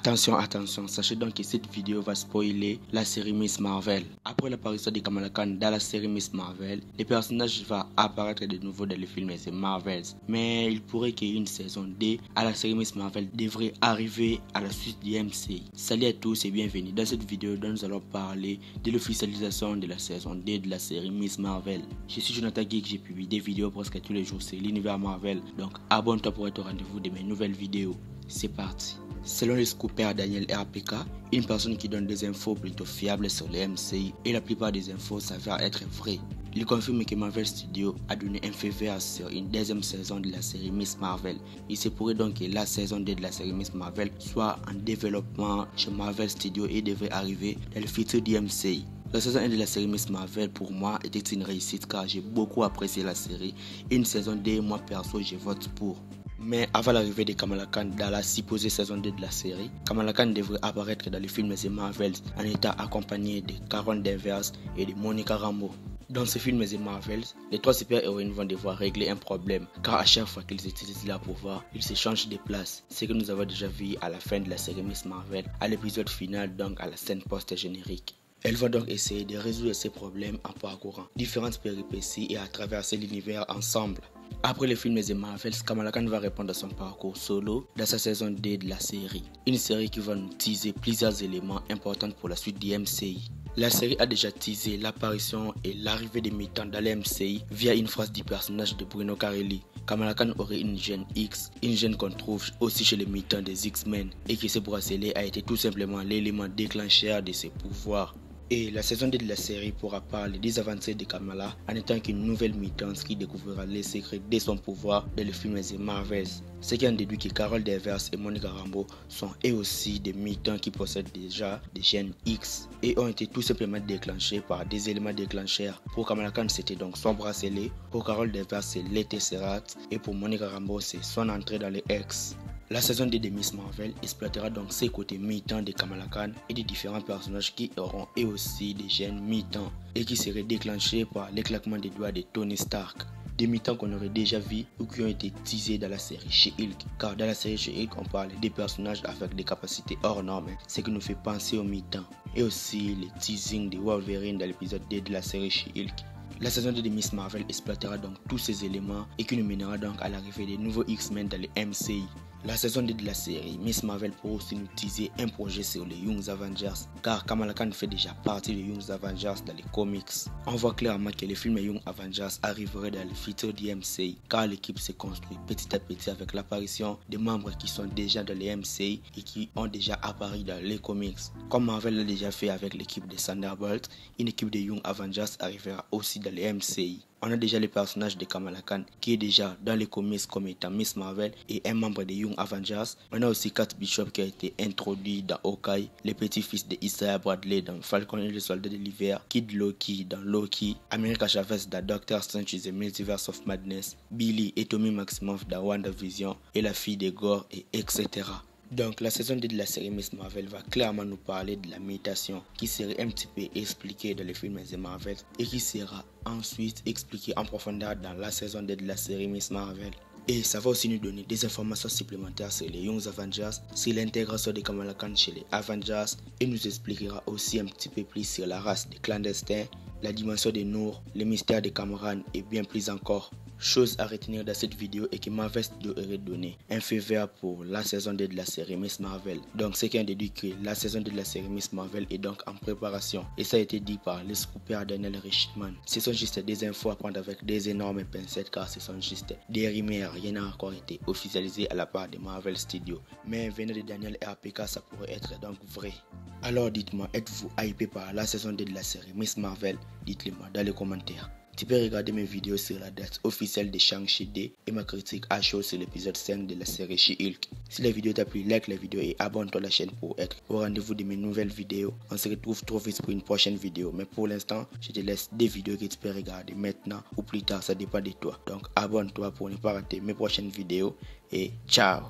Attention, attention, sachez donc que cette vidéo va spoiler la série Miss Marvel. Après l'apparition de Kamala Khan dans la série Miss Marvel, le personnage va apparaître de nouveau dans le film The Marvels. Mais il pourrait qu'une saison 2 à la série Miss Marvel devrait arriver à la suite du MCU. Salut à tous et bienvenue. Dans cette vidéo, nous allons parler de l'officialisation de la saison 2 de la série Miss Marvel. Je suis Jonathan Geek, j'ai publié des vidéos presque tous les jours sur l'univers Marvel. Donc abonne-toi pour être au rendez-vous de mes nouvelles vidéos. C'est parti. Selon le scooper Daniel RPK, une personne qui donne des infos plutôt fiables sur le MCU et la plupart des infos s'avèrent être vraies. Il confirme que Marvel Studios a donné un feu vert sur une deuxième saison de la série Miss Marvel. Il se pourrait donc que la saison 2 de la série Miss Marvel soit en développement chez Marvel Studios et devrait arriver dans le futur du MCU. La saison 1 de la série Miss Marvel pour moi était une réussite car j'ai beaucoup apprécié la série. Une saison 2, moi perso, je vote pour. Mais avant l'arrivée de Kamala Khan dans la supposée saison 2 de la série, Kamala Khan devrait apparaître dans le film The Marvels en étant accompagnée de Carol Danvers et de Monica Rambeau. Dans ce film The Marvels, les trois super-héroïnes vont devoir régler un problème car à chaque fois qu'ils utilisent leur pouvoir, ils se changent de place. Ce que nous avons déjà vu à la fin de la série Miss Marvel, à l'épisode final, donc à la scène post-générique. Elles vont donc essayer de résoudre ces problèmes en parcourant différentes péripéties et à traverser l'univers ensemble. Après le film The Marvels, Kamala Khan va répondre à son parcours solo dans sa saison 2 de la série. Une série qui va nous teaser plusieurs éléments importants pour la suite du MCU. La série a déjà teasé l'apparition et l'arrivée des mutants dans le MCU via une phrase du personnage de Bruno Carelli. Kamala Khan aurait une gène X, une gène qu'on trouve aussi chez les mutants des X-Men et que ce bracelet a été tout simplement l'élément déclencheur de ses pouvoirs. Et la saison 2 de la série pourra parler des avancées de Kamala en étant qu'une nouvelle mutante qui découvrira les secrets de son pouvoir dans le film The Marvels. Ce qui en déduit que Carol Danvers et Monica Rambeau sont eux aussi des mutants qui possèdent déjà des gènes X et ont été tout simplement déclenchés par des éléments déclencheurs. Pour Kamala Khan, c'était donc son bracelet, pour Carol Danvers c'est les Tesseract et pour Monica Rambeau c'est son entrée dans les X. La saison 2 de Miss Marvel exploitera donc ces côtés mutants de Kamala Khan et des différents personnages qui auront eux aussi des gènes mutants et qui seraient déclenchés par l'éclatement des doigts de Tony Stark. Des mutants qu'on aurait déjà vus ou qui ont été teasés dans la série She-Hulk. Car dans la série She-Hulk, on parle des personnages avec des capacités hors normes, ce qui nous fait penser aux mutants. Et aussi le teasing de Wolverine dans l'épisode 2 de la série She-Hulk. La saison 2 de Miss Marvel exploitera donc tous ces éléments et qui nous mènera donc à l'arrivée des nouveaux X-Men dans le MCU. La saison 2 de la série Miss Marvel pourra aussi nous teaser un projet sur les Young Avengers car Kamala Khan fait déjà partie des Young Avengers dans les comics. On voit clairement que les films Young Avengers arriveraient dans le futur du MCU car l'équipe se construit petit à petit avec l'apparition des membres qui sont déjà dans les MCU et qui ont déjà apparu dans les comics. Comme Marvel l'a déjà fait avec l'équipe de Thunderbolt, une équipe de Young Avengers arrivera aussi dans les MCU. On a déjà le personnage de Kamala Khan qui est déjà dans les comics comme étant Miss Marvel et un membre des Young Avengers. On a aussi Kate Bishop qui a été introduit dans Hawkeye, le petit-fils de Isaiah Bradley dans Falcon et le Soldat de l'Hiver, Kid Loki dans Loki, America Chavez dans Doctor Strange in the Multiverse of Madness, Billy et Tommy Maximoff dans WandaVision et la fille de Gore et etc. Donc la saison 2 de la série Miss Marvel va clairement nous parler de la mutation qui serait un petit peu expliquée dans le film The Marvel et qui sera ensuite expliquée en profondeur dans la saison 2 de la série Miss Marvel. Et ça va aussi nous donner des informations supplémentaires sur les Young Avengers, sur l'intégration de Kamala Khan chez les Avengers et nous expliquera aussi un petit peu plus sur la race des clandestins, la dimension des Nours, les mystères de Cameron et bien plus encore. Chose à retenir dans cette vidéo est que Marvel Studios aurait donné un feu vert pour la saison 2 de la série Miss Marvel. Donc ce qui indique que la saison 2 de la série Miss Marvel est donc en préparation. Et ça a été dit par le scooper Daniel Richman. Ce sont juste des infos à prendre avec des énormes pincettes car ce sont juste des rumeurs. Rien n'a encore été officialisé à la part de Marvel Studios. Mais venant de Daniel RPK, ça pourrait être donc vrai. Alors dites-moi, êtes-vous hypé par la saison 2 de la série Miss Marvel? Dites-le moi dans les commentaires. Tu peux regarder mes vidéos sur la date officielle de Shang-Chi 2 et ma critique à chaud sur l'épisode 5 de la série She-Hulk. Si la vidéo t'a plu, like la vidéo et abonne-toi à la chaîne pour être au rendez-vous de mes nouvelles vidéos. On se retrouve trop vite pour une prochaine vidéo. Mais pour l'instant, je te laisse des vidéos que tu peux regarder maintenant ou plus tard, ça dépend de toi. Donc abonne-toi pour ne pas rater mes prochaines vidéos et ciao!